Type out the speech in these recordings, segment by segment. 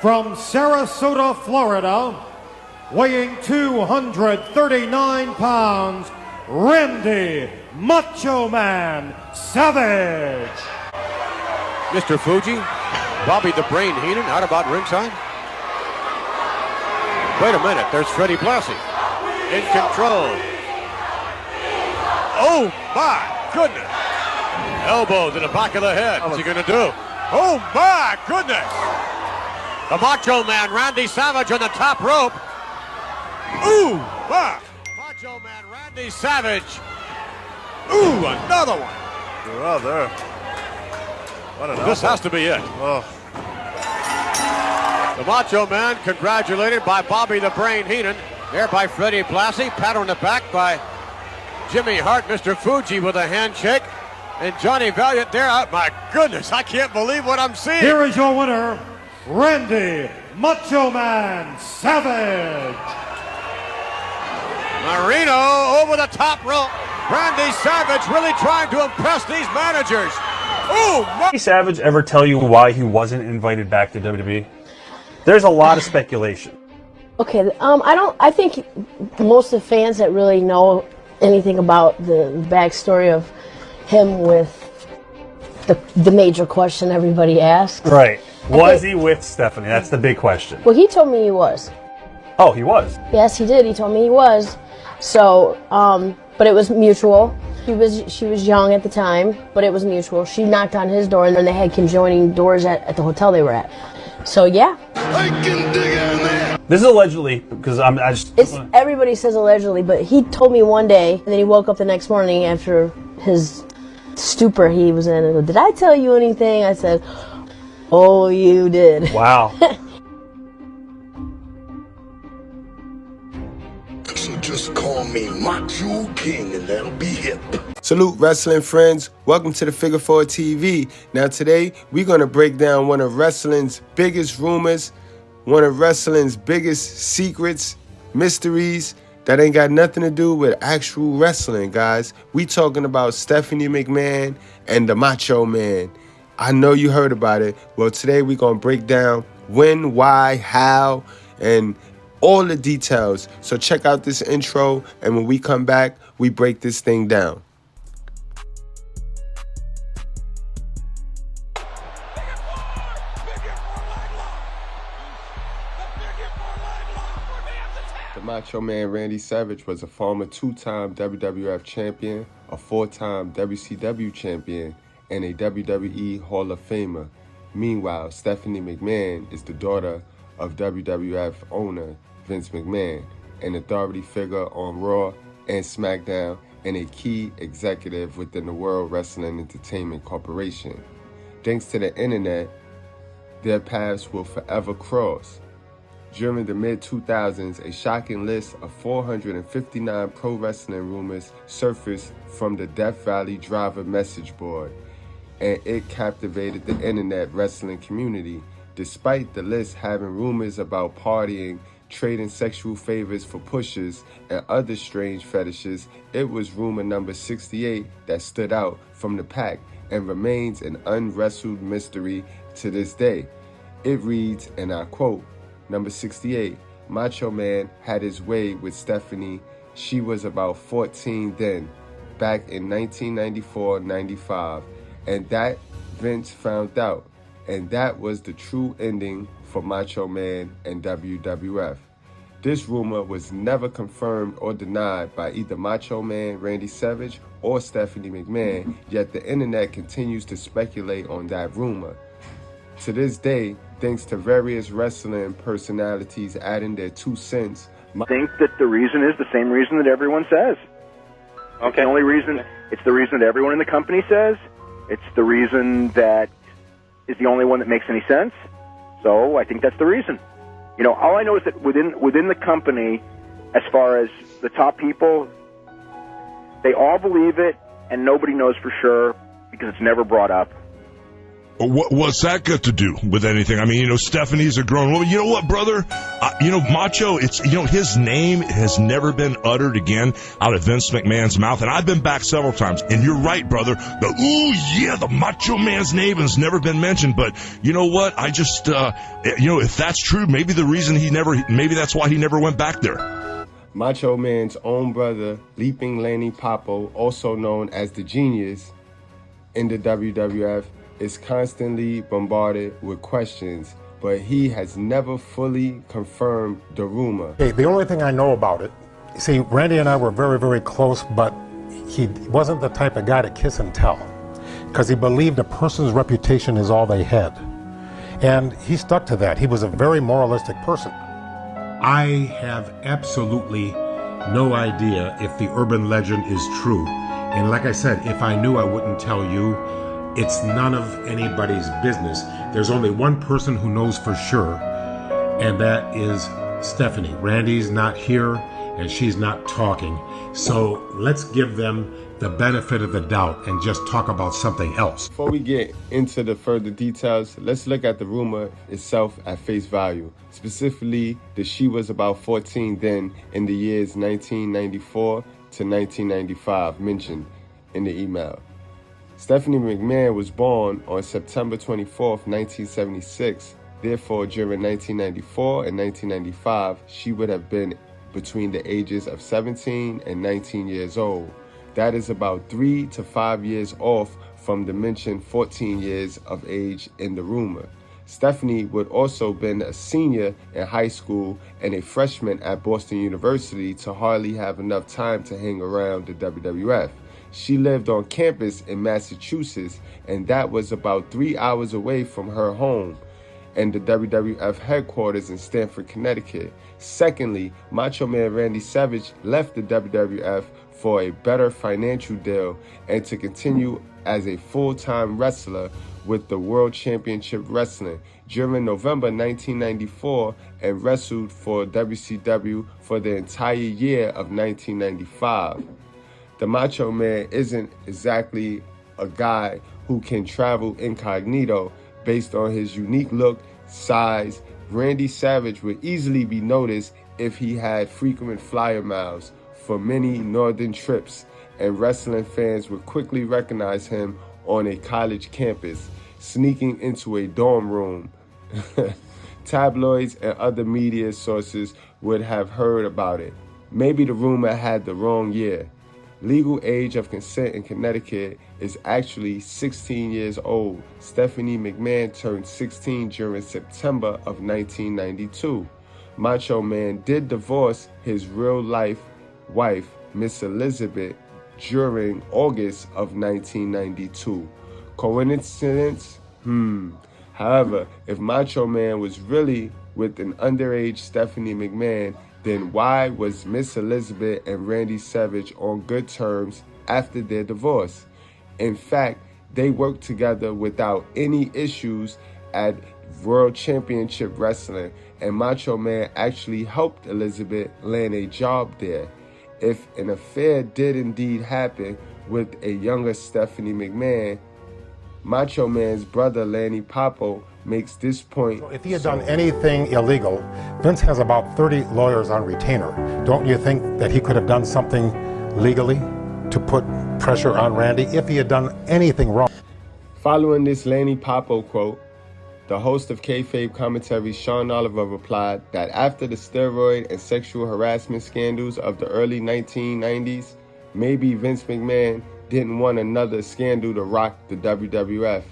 from Sarasota, Florida, weighing 239 pounds, Randy Macho Man Savage. Mr. Fuji, Bobby the Brain Heenan out about ringside. Wait a minute, there's Freddie Blassie in control. Oh my goodness! Elbow to the back of the head. What's he gonna do? Oh my goodness! The Macho Man Randy Savage on the top rope. Ooh, my! Macho Man Randy Savage. Ooh, another one. Brother. This has to be it. Oh. The Macho Man congratulated by Bobby the Brain Heenan. There by Freddie Blassie. Pat on the back by Jimmy Hart. Mr. Fuji with a handshake. And Johnny Valiant there. Oh, my goodness, I can't believe what I'm seeing. Here is your winner, Randy Macho Man Savage. Marino over the top rope. Randy Savage really trying to impress these managers. Ooh, Did Savage ever tell you why he wasn't invited back to WWE? There's a lot of speculation. Okay, I think most of the fans that really know anything about the backstory of him with the major question everybody asks. Right. Was he with Stephanie? That's the big question. Well, he told me he was. Oh, he was? Yes, he did. He told me he was. So, but it was mutual. She was young at the time, but it was mutual. She knocked on his door, and then they had conjoining doors at the hotel they were at. So, yeah. I can dig on that. This is allegedly, because Everybody says allegedly, but he told me one day, and then he woke up the next morning after his stupor he was in, and did I tell you anything? I said, oh, you did. Wow. So just call me Macho King and that'll be hip. Salute wrestling friends, welcome to the Figure 4 TV. Now today, we're going to break down one of wrestling's biggest rumors, one of wrestling's biggest secrets, mysteries that ain't got nothing to do with actual wrestling, guys. We talking about Stephanie McMahon and the Macho Man. I know you heard about it. Well, today we're going to break down when, why, how, and all the details. So check out this intro, and when we come back, we break this thing down. The Macho Man Randy Savage was a former two-time WWF champion, a four-time WCW champion, and a WWE Hall of Famer. Meanwhile, Stephanie McMahon is the daughter of WWF owner Vince McMahon, an authority figure on Raw and SmackDown, and a key executive within the World Wrestling Entertainment Corporation. Thanks to the internet, their paths will forever cross. During the mid-2000s, a shocking list of 459 pro wrestling rumors surfaced from the Death Valley Driver message board, and it captivated the internet wrestling community. Despite the list having rumors about partying, trading sexual favors for pushes, and other strange fetishes, it was rumor number 68 that stood out from the pack and remains an unwrestled mystery to this day. It reads, and I quote, number 68, Macho Man had his way with Stephanie. She was about 14 then, back in 1994-95, and that Vince found out. And that was the true ending for Macho Man and WWF. This rumor was never confirmed or denied by either Macho Man Randy Savage or Stephanie McMahon, yet the internet continues to speculate on that rumor. To this day, thanks to various wrestling personalities adding their 2 cents, I think that the reason is the same reason that everyone says. Okay. It's the only reason. It's the reason that everyone in the company says. It's the reason that is the only one that makes any sense. So I think that's the reason. You know, all I know is that within the company, as far as the top people, they all believe it, and nobody knows for sure because it's never brought up. What's that got to do with anything? I mean, Stephanie's a grown woman. You know what, brother? Macho, his name has never been uttered again out of Vince McMahon's mouth. And I've been back several times. And you're right, brother. The Macho Man's name has never been mentioned. But you know what? I just, if that's true, maybe that's why he never went back there. Macho Man's own brother, Leaping Lanny Poffo, also known as the Genius in the WWF, is constantly bombarded with questions, but he has never fully confirmed the rumor. Hey, the only thing I know about it, see, Randy and I were very, very close, but he wasn't the type of guy to kiss and tell, because he believed a person's reputation is all they had. And he stuck to that. He was a very moralistic person. I have absolutely no idea if the urban legend is true. And like I said, if I knew, I wouldn't tell you. It's none of anybody's business. There's only one person who knows for sure, and that is Stephanie. Randy's not here, and she's not talking. So let's give them the benefit of the doubt and just talk about something else. Before we get into the further details, let's look at the rumor itself at face value. Specifically, that she was about 14 then in the years 1994 to 1995 mentioned in the email. Stephanie McMahon was born on September 24th, 1976. Therefore, during 1994 and 1995, she would have been between the ages of 17 and 19 years old. That is about 3 to 5 years off from the mentioned 14 years of age in the rumor. Stephanie would also been a senior in high school and a freshman at Boston University to hardly have enough time to hang around the WWF. She lived on campus in Massachusetts, and that was about 3 hours away from her home and the WWF headquarters in Stamford, Connecticut. Secondly, Macho Man Randy Savage left the WWF for a better financial deal and to continue as a full-time wrestler with the World Championship Wrestling during November 1994 and wrestled for WCW for the entire year of 1995. The Macho Man isn't exactly a guy who can travel incognito. Based on his unique look, size, Randy Savage would easily be noticed if he had frequent flyer miles for many northern trips, and wrestling fans would quickly recognize him on a college campus, sneaking into a dorm room. Tabloids and other media sources would have heard about it. Maybe the rumor had the wrong year. Legal age of consent in Connecticut is actually 16 years old. Stephanie McMahon turned 16 during September of 1992. Macho Man did divorce his real-life wife, Miss Elizabeth, during August of 1992. Coincidence? However, if Macho Man was really with an underage Stephanie McMahon, then why was Miss Elizabeth and Randy Savage on good terms after their divorce? In fact, they worked together without any issues at World Championship Wrestling, and Macho Man actually helped Elizabeth land a job there. If an affair did indeed happen with a younger Stephanie McMahon, Macho Man's brother Lanny Poffo makes this point. If he had done anything illegal, Vince has about 30 lawyers on retainer. Don't you think that he could have done something legally to put pressure on Randy if he had done anything wrong? Following this Lanny Poffo quote, the host of Kayfabe Commentary, Sean Oliver, replied that after the steroid and sexual harassment scandals of the early 1990s, maybe Vince McMahon didn't want another scandal to rock the WWF,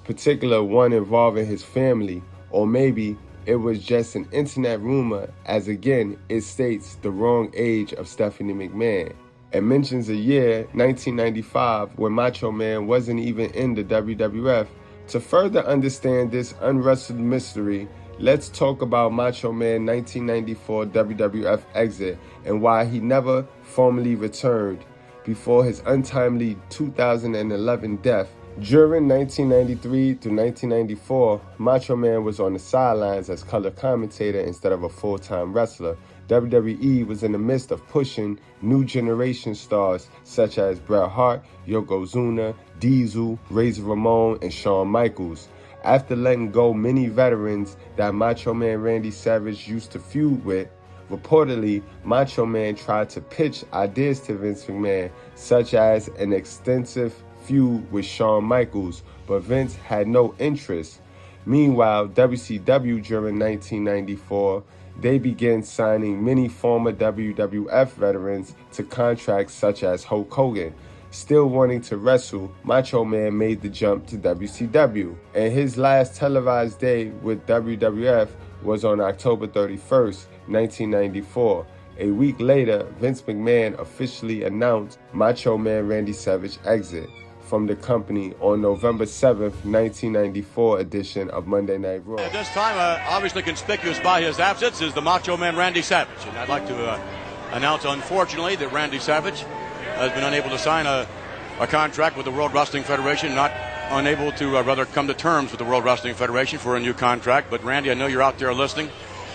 particular one involving his family, or maybe it was just an internet rumor, as again, it states the wrong age of Stephanie McMahon. It mentions a year, 1995, when Macho Man wasn't even in the WWF. To further understand this unwrestled mystery, let's talk about Macho Man 1994 WWF exit and why he never formally returned before his untimely 2011 death During 1993 through 1994, Macho Man was on the sidelines as color commentator instead of a full-time wrestler. WWE was in the midst of pushing new generation stars such as Bret Hart, Yokozuna, Diesel, Razor Ramon, and Shawn Michaels. After letting go many veterans that Macho Man Randy Savage used to feud with, reportedly, Macho Man tried to pitch ideas to Vince McMahon, such as an extensive feud with Shawn Michaels, but Vince had no interest. Meanwhile, WCW during 1994, they began signing many former WWF veterans to contracts such as Hulk Hogan. Still wanting to wrestle, Macho Man made the jump to WCW, and his last televised day with WWF was on October 31st, 1994. A week later, Vince McMahon officially announced Macho Man Randy Savage exit from the company on November 7th, 1994 edition of Monday Night Raw. At this time, obviously conspicuous by his absence is the Macho Man Randy Savage. And I'd like to announce, unfortunately, that Randy Savage has been unable to sign a contract with the World Wrestling Federation, not unable to rather come to terms with the World Wrestling Federation for a new contract. But Randy, I know you're out there listening.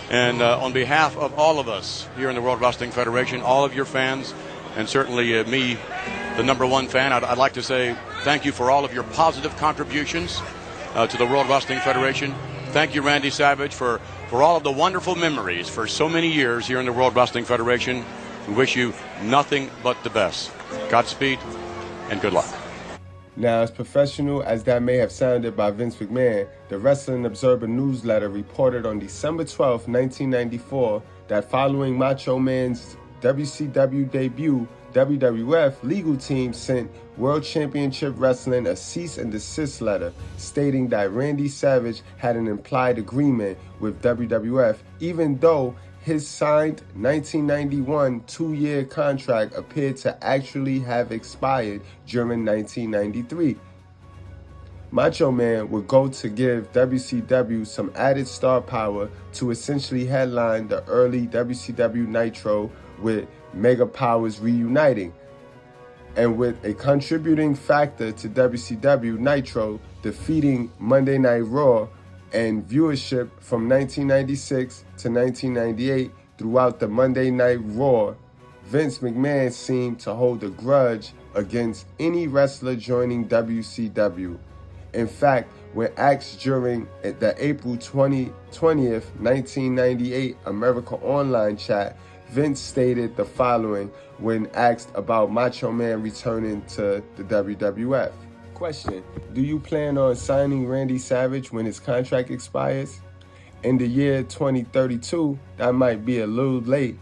And on behalf of all of us here in the World Wrestling Federation, all of your fans, and certainly me, the number one fan, I'd like to say thank you for all of your positive contributions to the World Wrestling Federation. Thank you, Randy Savage, for all of the wonderful memories for so many years here in the World Wrestling Federation. We wish you nothing but the best. Godspeed and good luck. Now, as professional as that may have sounded by Vince McMahon, the Wrestling Observer newsletter reported on December 12, 1994, that following Macho Man's WCW debut, WWF legal team sent World Championship Wrestling a cease and desist letter stating that Randy Savage had an implied agreement with WWF, even though his signed 1991 two-year contract appeared to actually have expired during 1993. Macho Man would go to give WCW some added star power to essentially headline the early WCW Nitro with Mega Powers reuniting, and with a contributing factor to WCW Nitro defeating Monday Night Raw and viewership from 1996 to 1998 throughout the Monday Night Raw, Vince McMahon seemed to hold a grudge against any wrestler joining WCW. In fact, when asked during the April 20th, 1998 America Online chat, Vince stated the following when asked about Macho Man returning to the WWF. Question: do you plan on signing Randy Savage when his contract expires? In the year 2032, that might be a little late,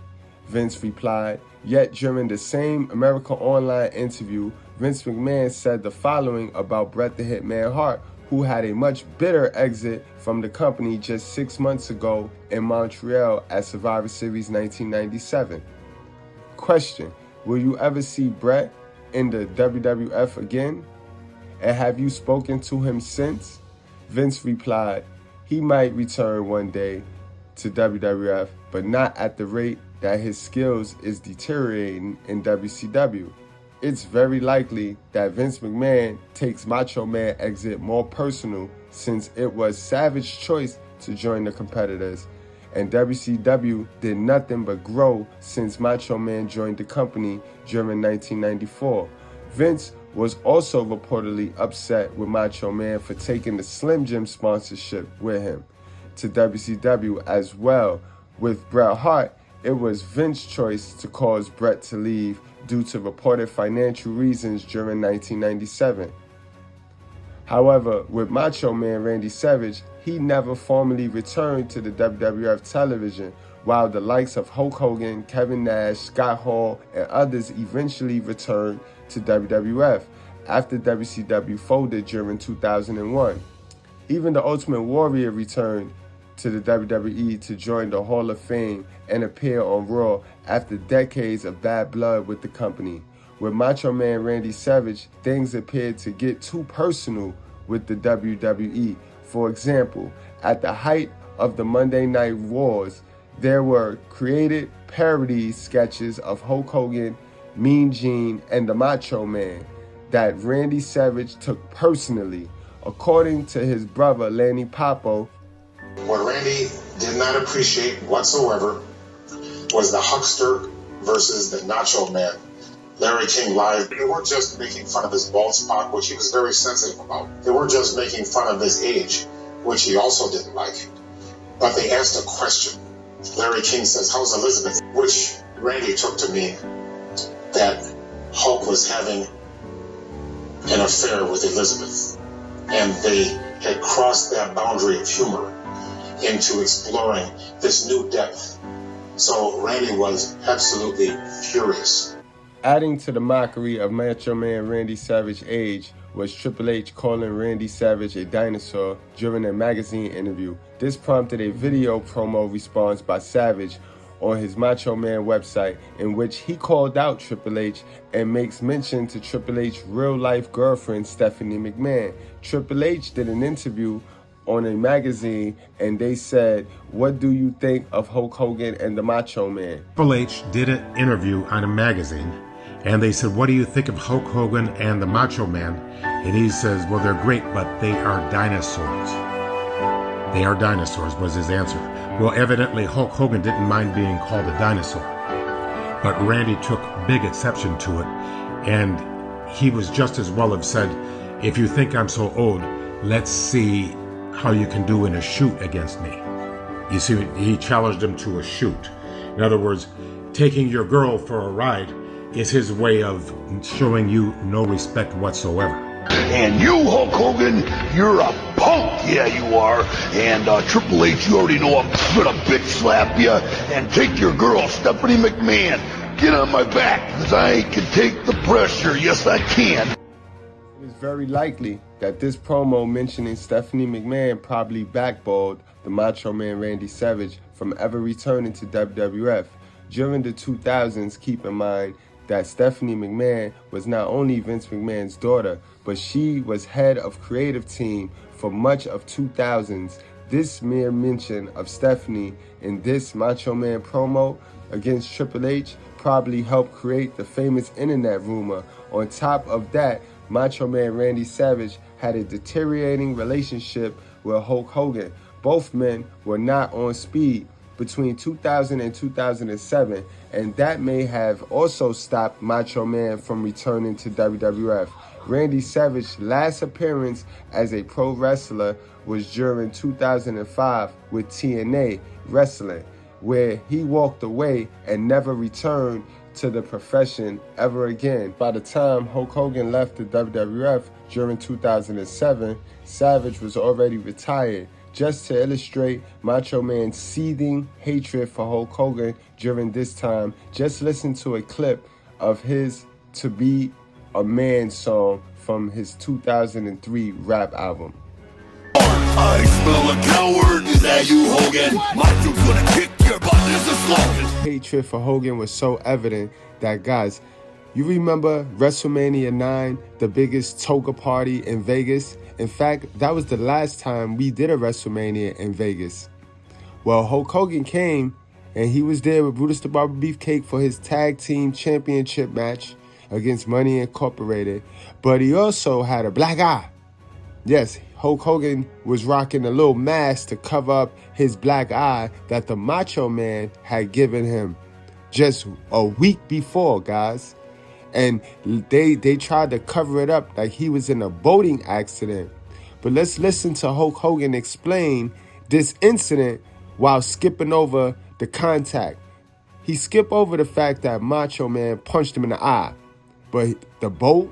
Vince replied. Yet during the same America Online interview, Vince McMahon said the following about Bret the Hitman Hart, who had a much bitter exit from the company just 6 months ago in Montreal at Survivor Series 1997. Question: will you ever see Bret in the WWF again? And have you spoken to him since? Vince replied, he might return one day to WWF, but not at the rate that his skills is deteriorating in WCW. It's very likely that Vince McMahon takes Macho Man exit more personal since it was Savage's choice to join the competitors, and WCW did nothing but grow since Macho Man joined the company during 1994. Vince was also reportedly upset with Macho Man for taking the Slim Jim sponsorship with him to WCW as well. With Bret Hart, it was Vince's choice to cause Bret to leave due to reported financial reasons during 1997. However, with Macho Man Randy Savage, he never formally returned to the WWF television, while the likes of Hulk Hogan, Kevin Nash, Scott Hall, and others eventually returned to WWF after WCW folded during 2001. Even the Ultimate Warrior returned to the WWE to join the Hall of Fame and appear on Raw after decades of bad blood with the company. With Macho Man Randy Savage, things appeared to get too personal with the WWE. For example, at the height of the Monday Night Wars, there were created parody sketches of Hulk Hogan, Mean Gene, and the Macho Man. that Randy Savage took personally. According to his brother Lanny Poffo, what Randy did not appreciate whatsoever was the Huckster versus the Nacho Man. Larry King Live. They weren't just making fun of his bald spot, which he was very sensitive about. They weren't just making fun of his age, which he also didn't like. But they asked a question. Larry King says, "How's Elizabeth?" Which Randy took to mean that Hulk was having an affair with Elizabeth. And they had crossed that boundary of humor into exploring this new depth. So Randy was absolutely furious. Adding to the mockery of Macho Man Randy Savage's age was Triple H calling Randy Savage a dinosaur during a magazine interview. This prompted a video promo response by Savage on his Macho Man website, in which he called out Triple H and makes mention to Triple H's real-life girlfriend Stephanie McMahon. Triple H did an interview on a magazine and they said, "What do you think of Hulk Hogan and the Macho Man?" Triple H did an interview on a magazine and they said, "What do you think of Hulk Hogan and the Macho Man?" And he says, "Well, they're great, but they are dinosaurs." They are dinosaurs was his answer. Well, evidently Hulk Hogan didn't mind being called a dinosaur, but Randy took big exception to it, and he was just as well have said, "If you think I'm so old, let's see how you can do in a shoot against me." You see, he challenged him to a shoot. In other words, taking your girl for a ride is his way of showing you no respect whatsoever. And you, Hulk Hogan, you're a punk, yeah you are. And Triple H, you already know I'm gonna bitch slap you and take your girl, Stephanie McMahon. Get on my back, because I can take the pressure. Yes, I can. It is very likely that this promo mentioning Stephanie McMahon probably backballed the Macho Man Randy Savage from ever returning to WWF. During the 2000s, keep in mind that Stephanie McMahon was not only Vince McMahon's daughter, but she was head of creative team for much of 2000s. This mere mention of Stephanie in this Macho Man promo against Triple H probably helped create the famous internet rumor. On top of that, Macho Man Randy Savage had a deteriorating relationship with Hulk Hogan. Both men were not on speed between 2000 and 2007, and that may have also stopped Macho Man from returning to WWF. Randy Savage's last appearance as a pro wrestler was during 2005 with TNA Wrestling, where he walked away and never returned to the profession ever again. By the time Hulk Hogan left the WWF during 2007, Savage was already retired. Just to illustrate Macho Man's seething hatred for Hulk Hogan during this time, just listen to a clip of his To Be a Man song from his 2003 rap album. I smell a coward. Is that you, Hogan? Macho's gonna kick your butt. This is slogan. Hatred for Hogan was so evident that, guys, you remember WrestleMania 9, the biggest toga party in Vegas? In fact, that was the last time we did a WrestleMania in Vegas. Well, Hulk Hogan came, and he was there with Brutus the Barber Beefcake for his tag team championship match against Money Incorporated, but he also had a black eye. Yes, Hulk Hogan was rocking a little mask to cover up his black eye that the Macho Man had given him just a week before, guys. And they tried to cover it up like he was in a boating accident. But let's listen to Hulk Hogan explain this incident while skipping over the contact. He skipped over the fact that Macho Man punched him in the eye. But the boat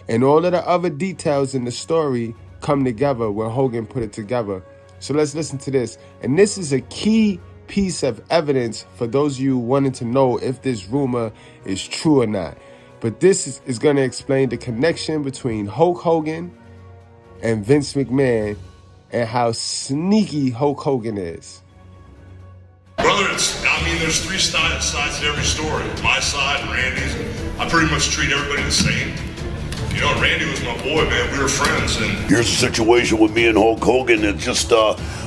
and all of the other details in the story come together when Hogan put it together. So let's listen to this. And this is a key piece of evidence for those of you wanting to know if this rumor is true or not. But this is going to explain the connection between Hulk Hogan and Vince McMahon and how sneaky Hulk Hogan is. Brother, there's three sides to every story. My side, Randy's. I pretty much treat everybody the same. You know, Randy was my boy, man. We were friends. And Here's a situation with me and Hulk Hogan. It's just,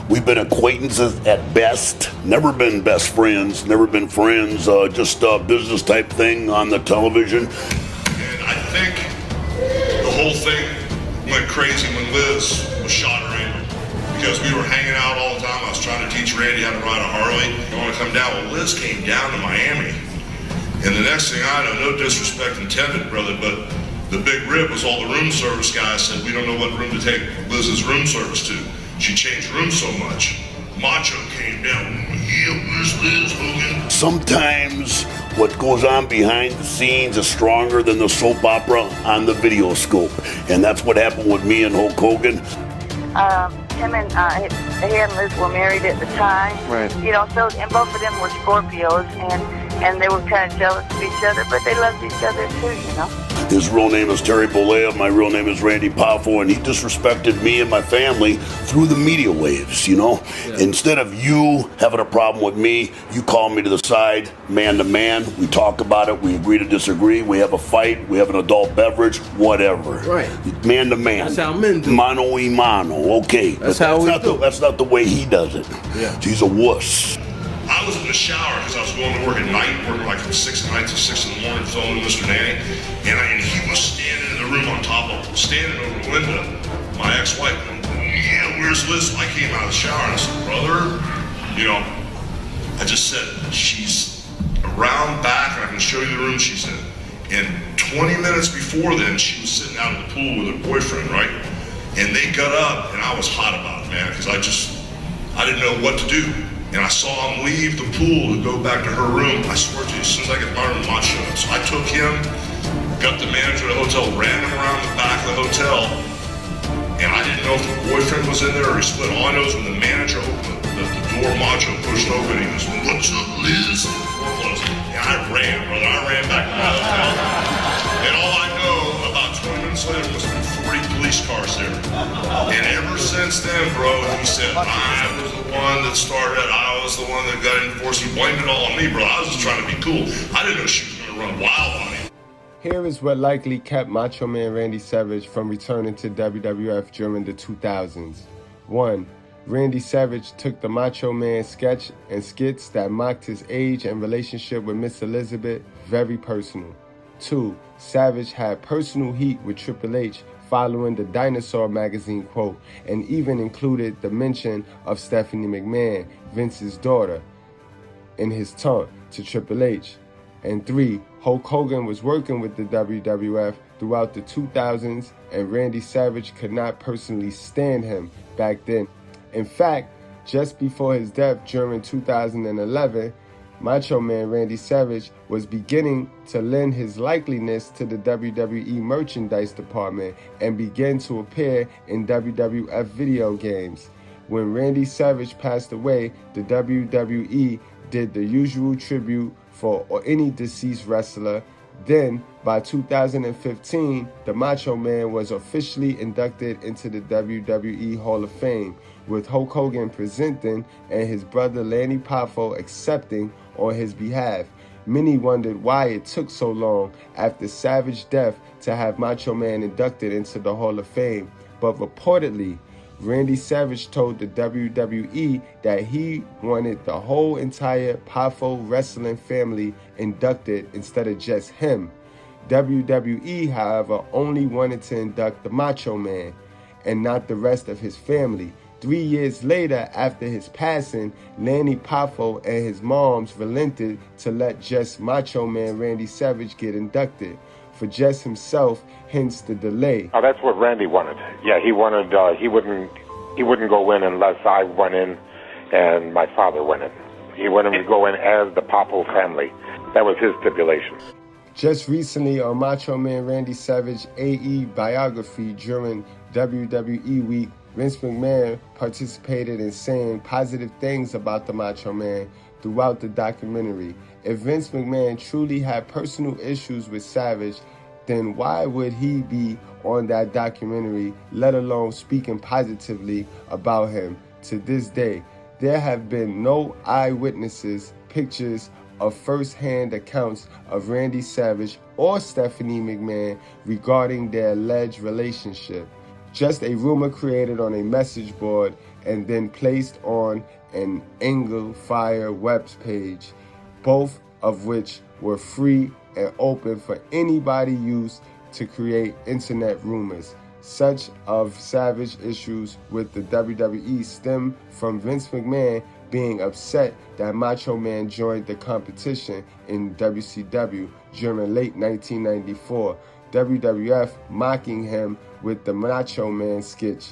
we've been acquaintances at best. Never been best friends, never been friends. Just a business type thing on the television. And I think whole thing went crazy when Liz was shot her ankle. Because we were hanging out all the time. I was trying to teach Randy how to ride a Harley. I want to come down. Well, Liz came down to Miami. And the next thing I know, no disrespect intended, brother, but the big rib was all the room service guys said, we don't know what room to take Liz's room service to. She changed rooms so much. Macho came down. Yeah, where's Liz, Hogan? Sometimes what goes on behind the scenes is stronger than the soap opera on the video scope. And that's what happened with me and Hulk Hogan. Him and he and Liz were married at the time. Right. You know, so and both of them were Scorpios, and they were kind of jealous of each other, but they loved each other too, you know. His real name is Terry Bollea. My real name is Randy Poffo, and he disrespected me and my family through the media waves, you know? Yeah. Instead of you having a problem with me, you call me to the side, man to man. We talk about it. We agree to disagree. We have a fight. We have an adult beverage, whatever. Right. Man to man. That's how men do. Mano y mano. Okay. That's how we do. That's not the way he does it. Yeah. He's a wuss. I was in the shower because I was going to work at night, working like from 6 at night to 6 in the morning, filming Mr. Nanny. And he was standing in the room on top of, standing over the window. My ex-wife going, yeah, where's Liz? I came out of the shower and I said, brother, you know, I just said, she's around back and I can show you the room she's in. And 20 minutes before then, she was sitting out in the pool with her boyfriend, right? And they got up and I was hot about it, man, because I didn't know what to do. And I saw him leave the pool to go back to her room. I swear to you, as soon as I get my room, Macho. So I took him, got the manager of the hotel, ran him around the back of the hotel, and I didn't know if the boyfriend was in there or he split. All I know is when the manager opened the door, Macho pushed open, he goes, what's up, Liz? And the door closed. And I ran, brother. I ran back to my hotel. And all I know, about 20 minutes later, was 40 police cars there. And ever since then, bro, he said, I was the one that started it. I was the one that got enforced. He blamed it all on me, bro. I was just trying to be cool. I didn't know she was going to run wild on him. Here is what likely kept Macho Man Randy Savage from returning to WWF during the 2000s. 1. Randy Savage took the Macho Man sketch and skits that mocked his age and relationship with Miss Elizabeth very personal. 2. Savage had personal heat with Triple H following the Dinosaur magazine quote, and even included the mention of Stephanie McMahon, Vince's daughter, in his taunt to Triple H. And 3. Hulk Hogan was working with the WWF throughout the 2000s, and Randy Savage could not personally stand him back then. In fact, just before his death during 2011, Macho Man Randy Savage was beginning to lend his likeliness to the WWE merchandise department and began to appear in WWF video games. When Randy Savage passed away, the WWE did the usual tribute for any deceased wrestler. Then, by 2015, the Macho Man was officially inducted into the WWE Hall of Fame, with Hulk Hogan presenting and his brother Lanny Poffo accepting on his behalf. Many wondered why it took so long after Savage's death to have Macho Man inducted into the Hall of Fame, but reportedly, Randy Savage told the WWE that he wanted the whole entire Poffo wrestling family inducted instead of just him. WWE, however, only wanted to induct the Macho Man and not the rest of his family. 3 years later, after his passing, Lanny Poffo and his moms relented to let just Macho Man Randy Savage get inducted for just himself, hence the delay. Oh, that's what Randy wanted. Yeah, he wanted, he wouldn't go in unless I went in and my father went in. He wanted to go in as the Poffo family. That was his stipulation. Just recently on Macho Man Randy Savage AE biography during WWE Week, Vince McMahon participated in saying positive things about the Macho Man throughout the documentary. If Vince McMahon truly had personal issues with Savage, then why would he be on that documentary, let alone speaking positively about him? To this day, there have been no eyewitnesses, pictures of first-hand accounts of Randy Savage or Stephanie McMahon regarding their alleged relationship. Just a rumor created on a message board and then placed on an Angle Fire web page, both of which were free and open for anybody use to create internet rumors. Such of Savage issues with the WWE stem from Vince McMahon being upset that Macho Man joined the competition in WCW during late 1994, WWF mocking him with the Macho Man sketch,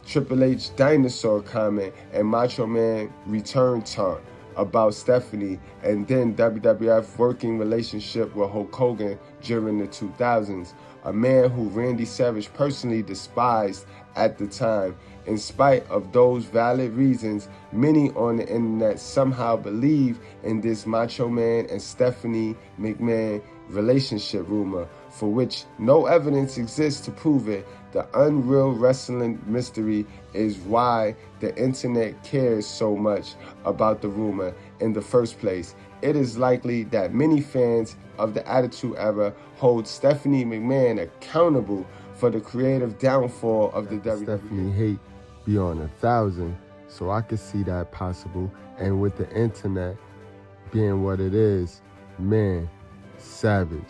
Triple H dinosaur comment, and Macho Man return taunt about Stephanie, and then WWF working relationship with Hulk Hogan during the 2000s, a man who Randy Savage personally despised at the time. In spite of those valid reasons, many on the internet somehow believe in this Macho Man and Stephanie McMahon relationship rumor, for which no evidence exists to prove it. The unreal wrestling mystery is why the internet cares so much about the rumor in the first place. It is likely that many fans of the Attitude Era hold Stephanie McMahon accountable for the creative downfall of the WWE. Stephanie hate beyond 1,000, so I could see that possible. And with the internet being what it is, man, Savage.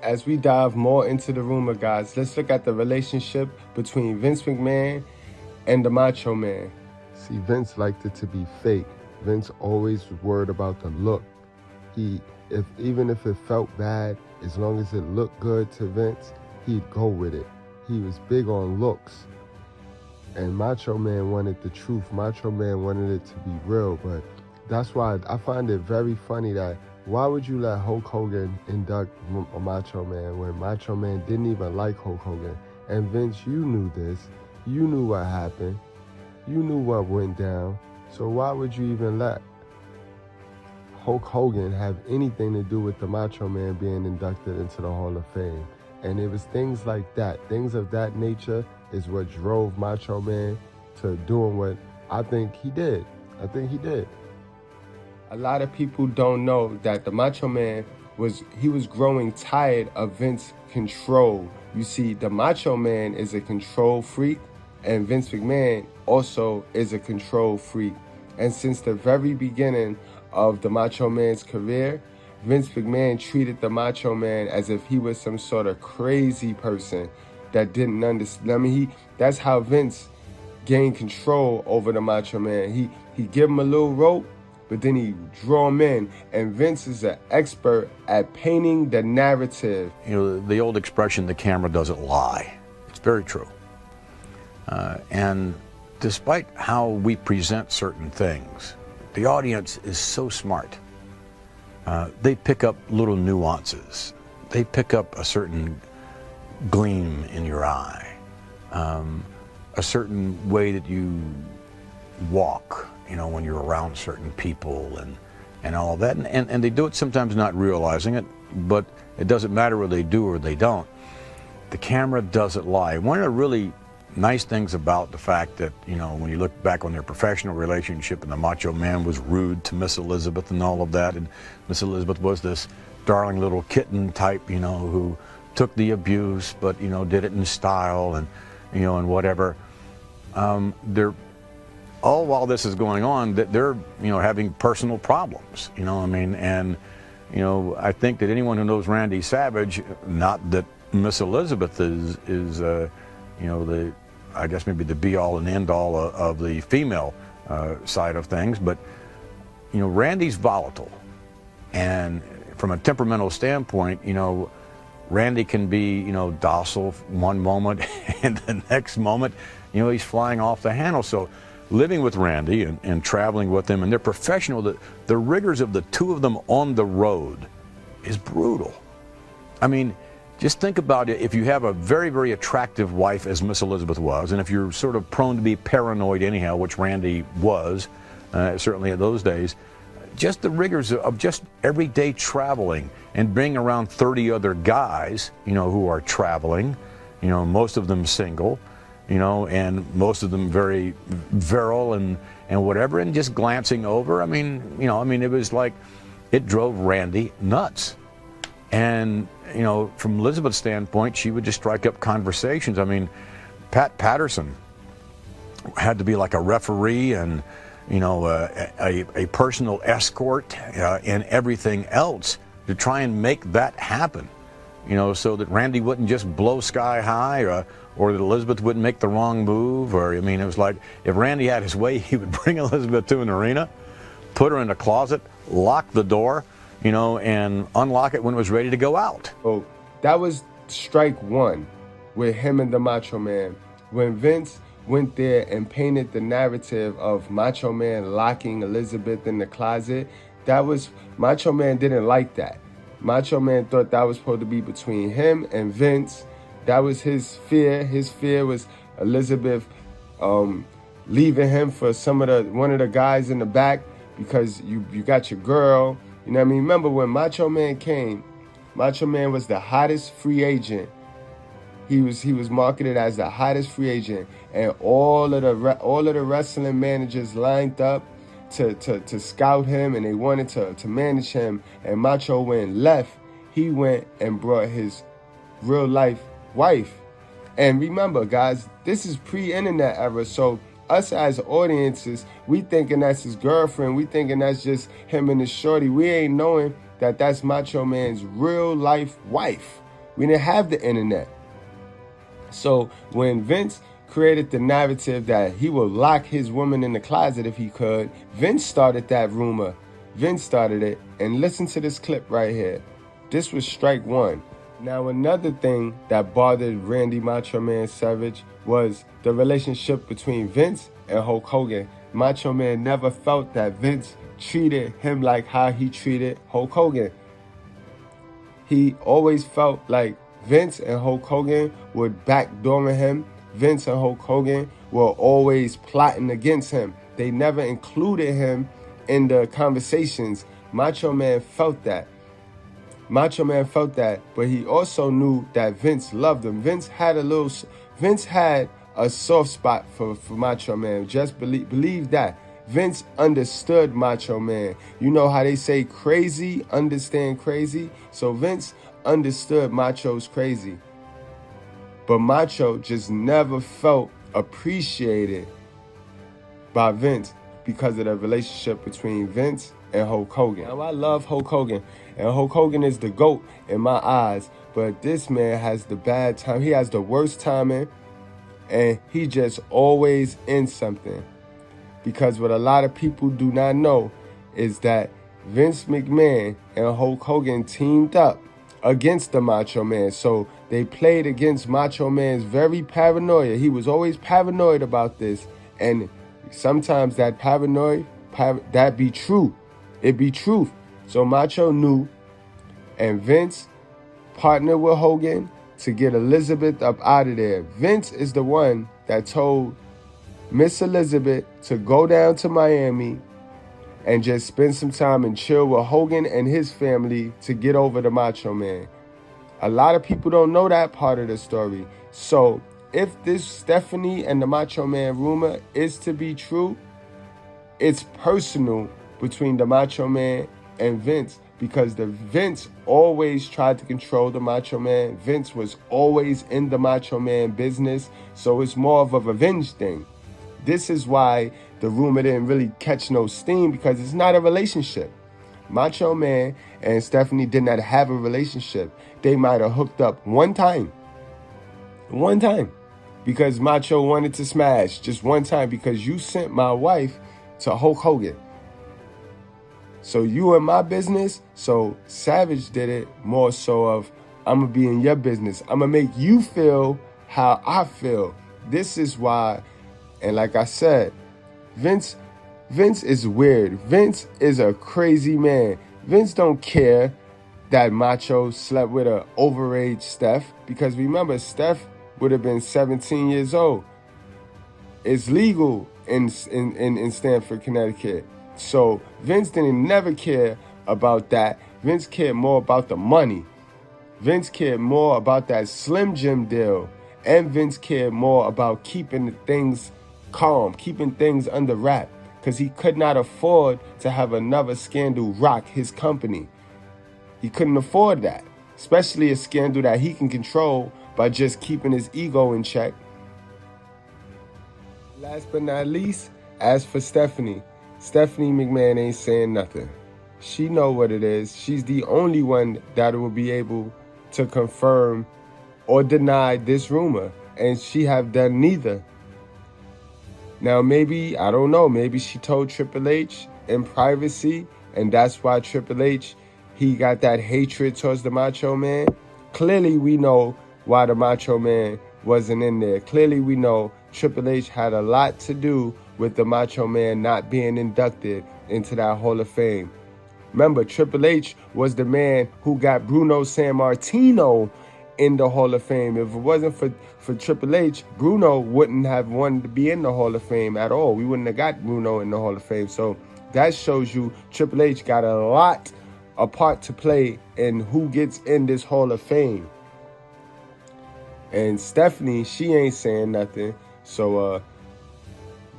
As we dive more into the rumor, guys, let's look at the relationship between Vince McMahon and the Macho Man. See, Vince liked it to be fake. Vince always was worried about the look. Even if it felt bad, as long as it looked good to Vince, he'd go with it. He was big on looks. And Macho Man wanted the truth. Macho Man wanted it to be real. But that's why I find it very funny that why would you let Hulk Hogan induct Macho Man when Macho Man didn't even like Hulk Hogan? And Vince, you knew this. You knew what happened. You knew what went down. So why would you even let Hulk Hogan have anything to do with the Macho Man being inducted into the Hall of Fame? And it was things like that, things of that nature is what drove Macho Man to doing what I think he did. A lot of people don't know that the Macho Man was growing tired of Vince control. You see, the Macho Man is a control freak, and Vince McMahon also is a control freak. And since the very beginning of the Macho Man's career, Vince McMahon treated the Macho Man as if he was some sort of crazy person that didn't understand. I mean, that's how Vince gained control over the Macho Man. He give him a little rope, but then he draw him in. And Vince is an expert at painting the narrative. You know, the old expression, the camera doesn't lie. It's very true. And despite how we present certain things, the audience is so smart. They pick up little nuances. They pick up a certain gleam in your eye, a certain way that you walk, you know, when you're around certain people and all of that. And they do it sometimes not realizing it, but it doesn't matter whether they do or they don't. The camera doesn't lie. One of the really nice things about the fact that, you know, when you look back on their professional relationship and the Macho Man was rude to Miss Elizabeth and all of that, and Miss Elizabeth was this darling little kitten type, you know, who took the abuse, but, you know, did it in style and, you know, and whatever. They're all while this is going on, that they're, you know, having personal problems, you know what I mean? And, you know, I think that anyone who knows Randy Savage, not that Miss Elizabeth is you know, I guess maybe the be-all and end-all of the female side of things, but, you know, Randy's volatile. And from a temperamental standpoint, you know, Randy can be, you know, docile one moment, and the next moment, you know, he's flying off the handle. So living with Randy and traveling with him, and they're professional, the rigors of the two of them on the road is brutal. I mean, just think about it. If you have a very, very attractive wife, as Miss Elizabeth was, and if you're sort of prone to be paranoid anyhow, which Randy was, certainly in those days, just the rigors of just everyday traveling and being around 30 other guys, you know, who are traveling, you know, most of them single, you know, and most of them very virile and whatever, and just glancing over. I mean, you know, it was like, it drove Randy nuts. And, you know, from Elizabeth's standpoint, she would just strike up conversations. I mean, Pat Patterson had to be like a referee and, you know, a personal escort and everything else to try and make that happen. so that Randy wouldn't just blow sky high, or that Elizabeth wouldn't make the wrong move. Or, I mean, it was like if Randy had his way, he would bring Elizabeth to an arena, put her in a closet, lock the door, and unlock it when it was ready to go out. Oh, that was strike one with him and the Macho Man. When Vince went there and painted the narrative of Macho Man locking Elizabeth in the closet, Macho Man didn't like that. Macho Man thought that was supposed to be between him and Vince. That was his fear. His fear was Elizabeth leaving him for one of the guys in the back because you got your girl. You know what I mean? Remember when Macho Man came, Macho Man was the hottest free agent. He was marketed as the hottest free agent, and all of the wrestling managers lined up to scout him, and they wanted to manage him. And Macho when left, he went and brought his real life wife. And remember, guys, this is pre-internet era, so us as audiences, we thinking that's his girlfriend, we thinking that's just him and his shorty. We ain't knowing that that's Macho Man's real life wife. We didn't have the internet. So when Vince created the narrative that he will lock his woman in the closet if he could, Vince started that rumor. Vince started it. And listen to this clip right here. This was strike one. Now, another thing that bothered Randy Macho Man Savage was the relationship between Vince and Hulk Hogan. Macho Man never felt that Vince treated him like how he treated Hulk Hogan. He always felt like Vince and Hulk Hogan were backdooring him. Vince and Hulk Hogan were always plotting against him. They never included him in the conversations. Macho Man felt that. But he also knew that Vince loved him. Vince had a soft spot for Macho Man. Just believe that. Vince understood Macho Man. You know how they say crazy understand crazy? So Vince understood Macho's crazy. But Macho just never felt appreciated by Vince because of the relationship between Vince and Hulk Hogan. Now, I love Hulk Hogan, and Hulk Hogan is the GOAT in my eyes, but this man has the bad time. He has the worst timing, and he just always in something. Because what a lot of people do not know is that Vince McMahon and Hulk Hogan teamed up against the Macho Man. So they played against Macho Man's very paranoia. He was always paranoid about this. And sometimes that paranoia, that be true. It be truth. So Macho knew, and Vince partnered with Hogan to get Elizabeth up out of there. Vince is the one that told Miss Elizabeth to go down to Miami and just spend some time and chill with Hogan and his family to get over the Macho Man. A lot of people don't know that part of the story. So if this Stephanie and the Macho Man rumor is to be true, it's personal between the Macho Man and Vince, because the Vince always tried to control the Macho Man. Vince was always in the Macho Man business, so it's more of a revenge thing. This is why the rumor didn't really catch no steam, because it's not a relationship. Macho Man and Stephanie did not have a relationship. They might have hooked up one time, because Macho wanted to smash just one time, because you sent my wife to Hulk Hogan. So you in my business. So Savage did it more so of, I'm going to be in your business. I'm going to make you feel how I feel. This is why, and like I said, Vince is weird. Vince is a crazy man. Vince don't care that Macho slept with an overage Steph, because remember, Steph would have been 17 years old. It's legal in Stamford, Connecticut. So Vince didn't never care about that. Vince cared more about the money. Vince cared more about that Slim Jim deal. And Vince cared more about keeping things calm, keeping things under wrap, because he could not afford to have another scandal rock his company. He couldn't afford that, especially a scandal that he can control by just keeping his ego in check. Last but not least, as for Stephanie McMahon ain't saying nothing. She know what it is. She's the only one that will be able to confirm or deny this rumor, and she have done neither. Now maybe, I don't know, maybe she told Triple H in privacy, and that's why Triple H, he got that hatred towards the Macho Man. Clearly we know why the Macho Man wasn't in there. Clearly we know Triple H had a lot to do with the Macho Man not being inducted into that Hall of Fame. Remember, Triple H was the man who got Bruno Sammartino in the Hall of Fame. If it wasn't for Triple H, Bruno wouldn't have wanted to be in the Hall of Fame at all. We wouldn't have got Bruno in the Hall of Fame. So that shows you Triple H got a part to play in who gets in this Hall of Fame. And Stephanie, she ain't saying nothing. So,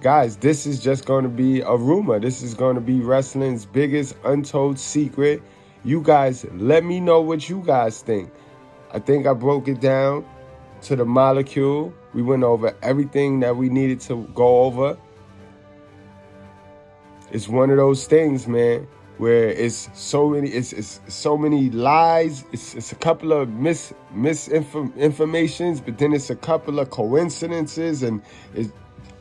guys, this is just going to be a rumor. This is going to be wrestling's biggest untold secret. You guys, let me know what you guys think. I think I broke it down to the molecule. We went over everything that we needed to go over. It's one of those things, man, where it's so many lies. It's a couple of misinformations, but then it's a couple of coincidences, and it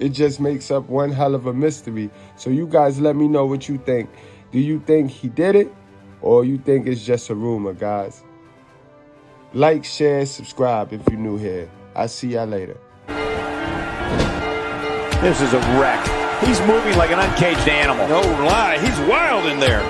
just makes up one hell of a mystery. So you guys let me know what you think. Do you think he did it, or you think it's just a rumor, guys? Like, share, subscribe if you're new here. I'll see y'all later. This is a wreck. He's moving like an uncaged animal. No lie, he's wild in there.